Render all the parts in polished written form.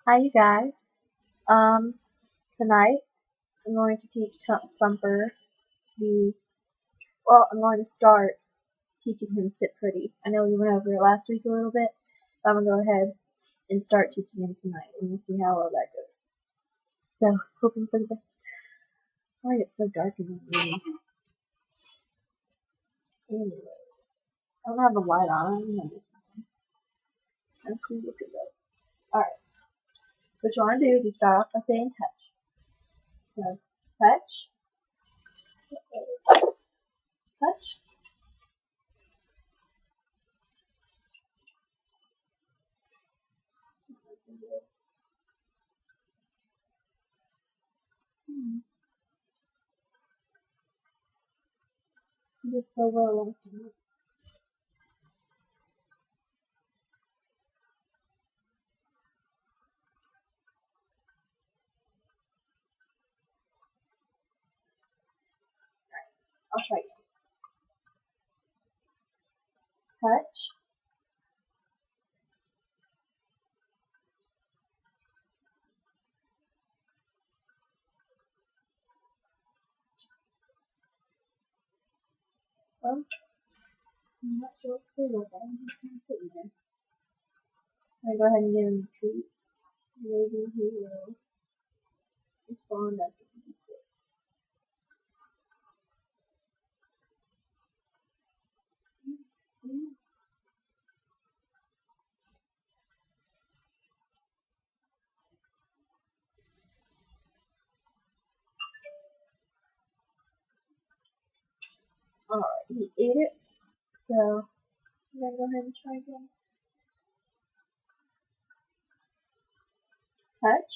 Hi, you guys. Um, Tonight I'm going to teach Thumper the. Well, I'm going to start teaching him Sit Pretty. I know we went over it last week a little bit, but I'm gonna go ahead and start teaching him tonight, and we'll see how well that goes. So, hoping for the best. Sorry, it's so dark in the room. Anyways, I don't have the light on. I'm gonna this one. I'm cool looking though. All right. What you want to do is you start off by saying touch. So, touch, touch. Hmm. You did so well last time. I'll try again. Touch, well, I'm not sure what to say about that. I'm just kind of sitting there. I'm gonna go ahead and give him a treat. Maybe he will respond after he eats it. Alright, he ate it. So I'm gonna go ahead and try again. Touch.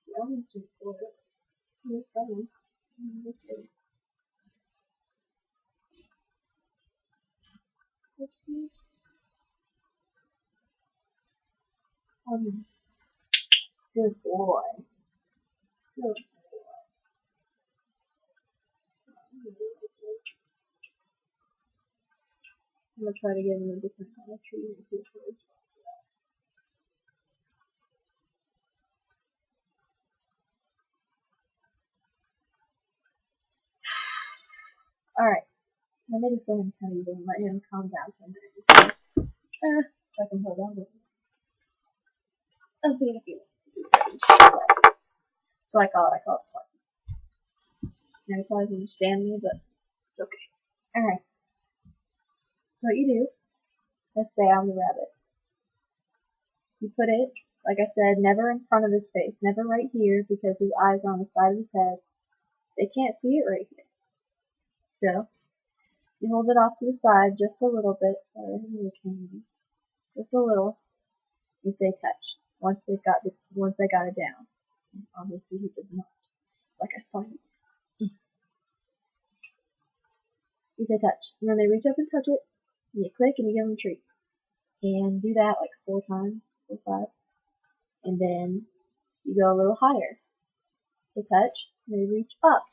He almost went for it. He was funny. We'll see. Touch please. Good boy. Good boy. I'm gonna try to give him a different kind of treat and see if he responds. Alright, let me just go ahead and tell you and let him calm down for a minute. If I can hold on to him. I'll see if he wants to do something. So I call it fun. Now he probably doesn't understand me, but it's okay. Alright, so what you do, let's say I'm the rabbit. You put it, like I said, never in front of his face, never right here because his eyes are on the side of his head. They can't see it right here. So, you hold it off to the side just a little bit, sorry, just a little. You say touch. Once they got it down. And obviously he does not. Like I thought he You say touch. And then they reach up and touch it, and you click and you give them a treat. And do that like 4 times, 5. And then you go a little higher. They touch, and they reach up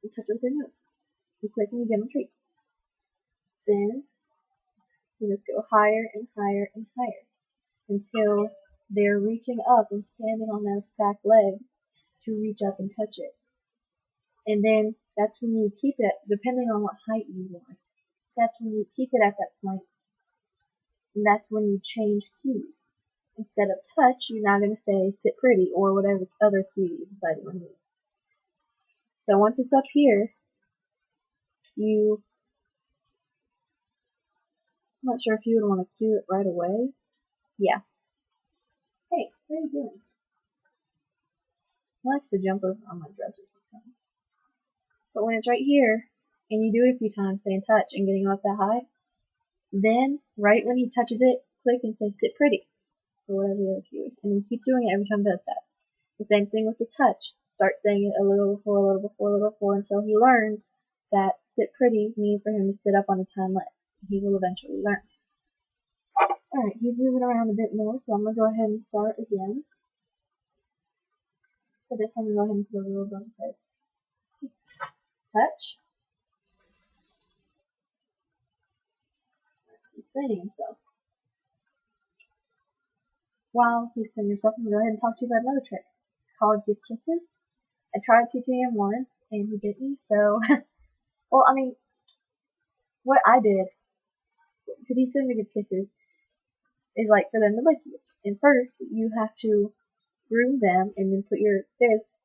and touch it with their nose. You click and you give them a treat. Then you just go higher and higher and higher until they're reaching up and standing on their back legs to reach up and touch it. And then that's when you keep it, depending on what height you want. That's when you keep it at that point, and that's when you change cues. Instead of touch, you're now going to say sit pretty or whatever other cue you decide you want to use. So once it's up here, I'm not sure if you would want to cue it right away. Yeah. Hey, what are you doing? He likes to jump over on my dresser sometimes. But when it's right here, and you do it a few times, saying touch and getting up that high, then right when he touches it, click and say sit pretty, or whatever the other cue is, and then keep doing it every time he does that. The same thing with the touch. Start saying it a little before, a little before, a little before, until he learns that sit pretty means for him to sit up on his hind legs. He will eventually learn. Alright, he's moving around a bit more, so I'm going to go ahead and start again. So this time I'm going to go ahead and put a little above his head. Touch. He's fanning himself. While he's fanning himself, I'm going to go ahead and talk to you about another trick. It's called Give Kisses. I tried teaching him once, and he didn't, so, well, I mean, what I did to teach them to give kisses is like for them to lick you. And first, you have to groom them, and then put your fist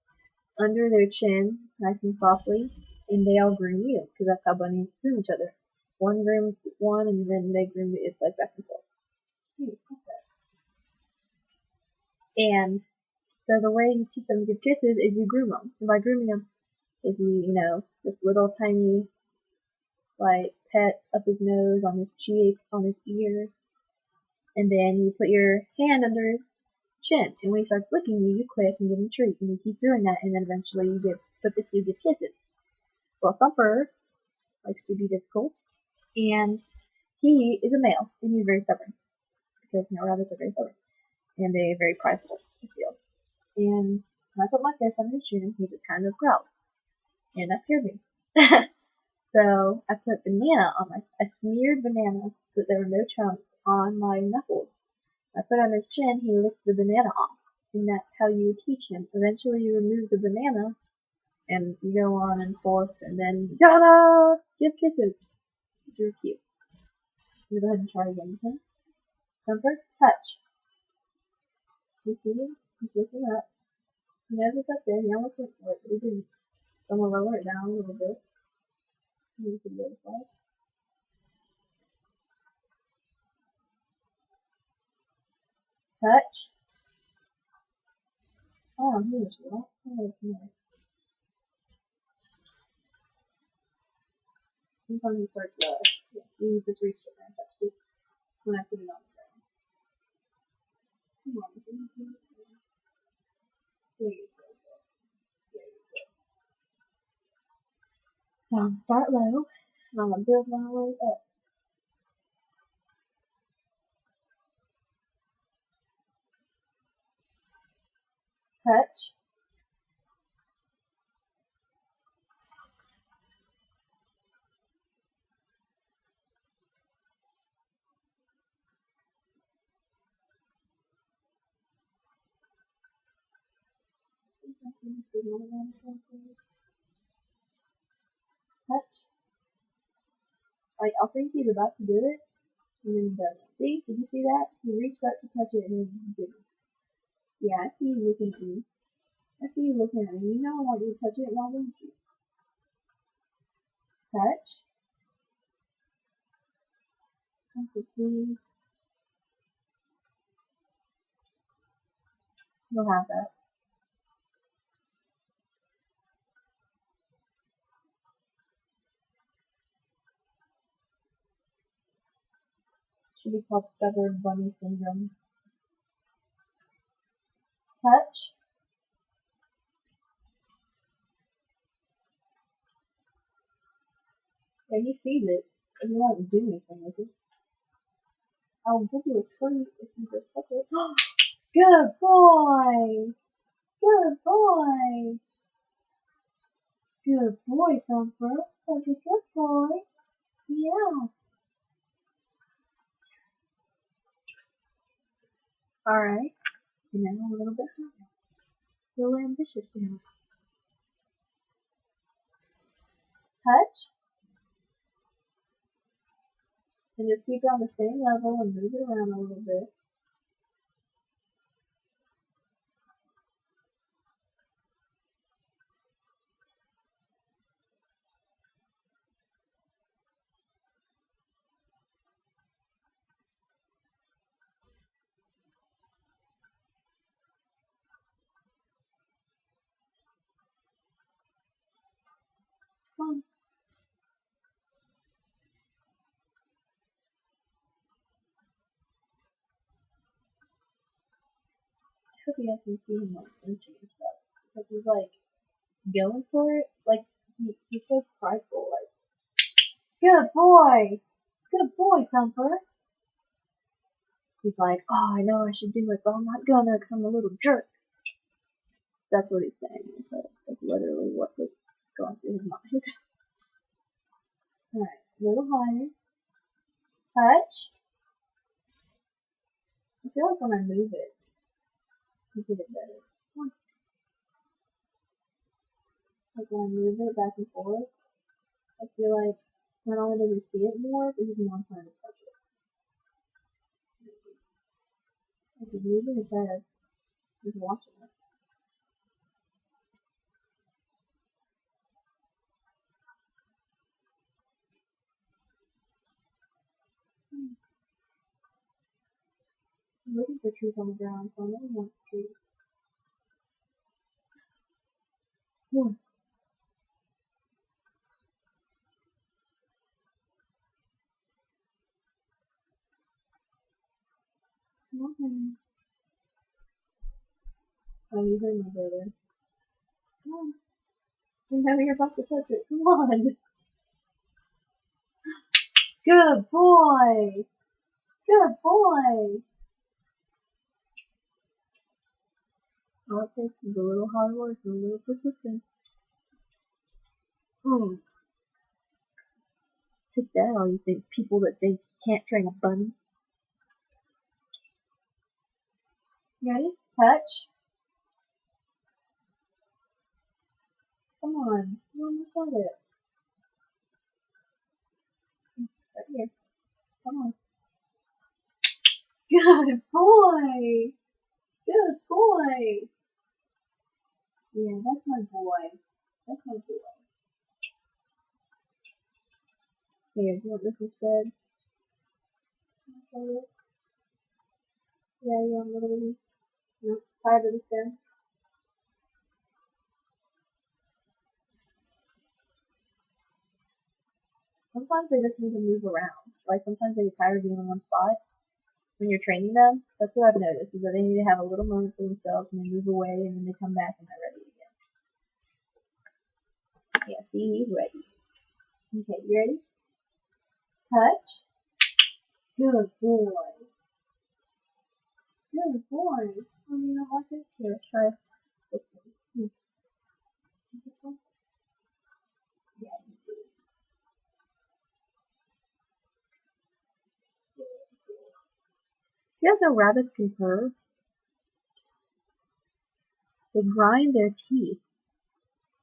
under their chin, nice and softly, and they all groom you, because that's how bunnies groom each other. One grooms one, and then they groom it. It's like back and forth. Hey, stop that. And so the way you teach them to give kisses is you groom them. And by grooming them is you know, just little tiny, like, pets up his nose, on his cheek, on his ears. And then you put your hand under his chin. And when he starts licking you, you click and give him a treat. And you keep doing that, and then eventually you put the cue give kisses. Well, Thumper likes to be difficult, and he is a male, and he's very stubborn, because male rabbits are very stubborn, and they're very prideful, I feel. And when I put my fist on his chin, he just kind of growled, and that scared me. So I put banana on I smeared banana so that there were no chunks on my knuckles. I put on his chin, he licked the banana off, and that's how you teach him. Eventually you remove the banana, and you go on and forth, and then, ta-da! Give kisses. It's really cute. I'm gonna go ahead and try again with him. Thumper, touch. You see him? He's looking up. He knows it's up there. He almost went for it, but he didn't. So I'm gonna lower it down a little bit. Move to the other side. Touch. Oh, he is right side here. Sometimes he starts, yeah, he just reached over and touched it when I put it on the ground. Come on, there you go. There you go. So I'm gonna start low, and I'm gonna build my way up. Touch. Touch. Like, I'll think he's about to do it, and then he doesn't. See? Did you see that? He reached up to touch it, and then he didn't. Yeah, I see you looking at me. I see you looking at me. You know I want you to touch it, why don't you? Touch. Comfort, please. You'll have that. Should be called stubborn bunny syndrome. Touch. Yeah, he sees it, but he won't do anything with it. I'll give you a treat if you just touch it. Good boy! Good boy! Good boy, Thumper. Such a good boy. Yeah. Alright. And now a little bit higher. A little ambitious now. Touch. And just keep it on the same level and move it around a little bit. Come on. I hope you guys can see him like flinching and stuff. Because he's like going for it. Like he's so prideful, like, good boy! Good boy, Thumper! He's like, oh, I know I should do it, but I'm not gonna because I'm a little jerk. That's what he's saying. It's like literally what was going through his mind. Alright, a little higher. Touch. I feel like when I move it, you get it better. Like when I move it back and forth, I feel like not only does he see it more, but he's more inclined to touch it. Like he's moving his head, he's watching it. I'm looking for trees on the ground, so I know he wants trees. Come on. Oh, you heard my brother. Come on. You know you're about to touch it. Come on. Good boy. Good boy. All it takes is a little hard work and a little persistence. Take that, all you think people that think you can't train a bunny. Ready? Touch. Come on. You almost got it. Right here. Come on. Good boy. Good boy. Yeah, that's my boy. That's my boy. Here, do you want this instead? Yeah, you want a little bit? No, tired of the stem. Sometimes they just need to move around. Like sometimes they get tired of being in one spot. When you're training them, that's what I've noticed, is that they need to have a little moment for themselves and they move away and then they come back and they're ready again. Yeah, see, he's ready. Okay, you ready? Touch. Good boy. Good boy. Oh, you don't like this? Here, let's try this one. This one? Yeah, you do. You guys know rabbits can purr? They grind their teeth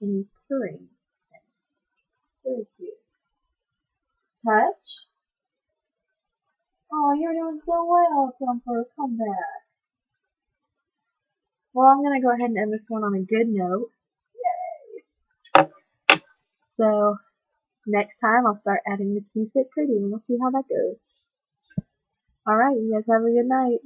in a purring sense. It's very cute. Touch. Oh, you're doing so well, Thumper. Come back. Well, I'm going to go ahead and end this one on a good note. Yay! So, next time I'll start adding the Q-Sit Pretty and we'll see how that goes. Alright, you guys have a good night.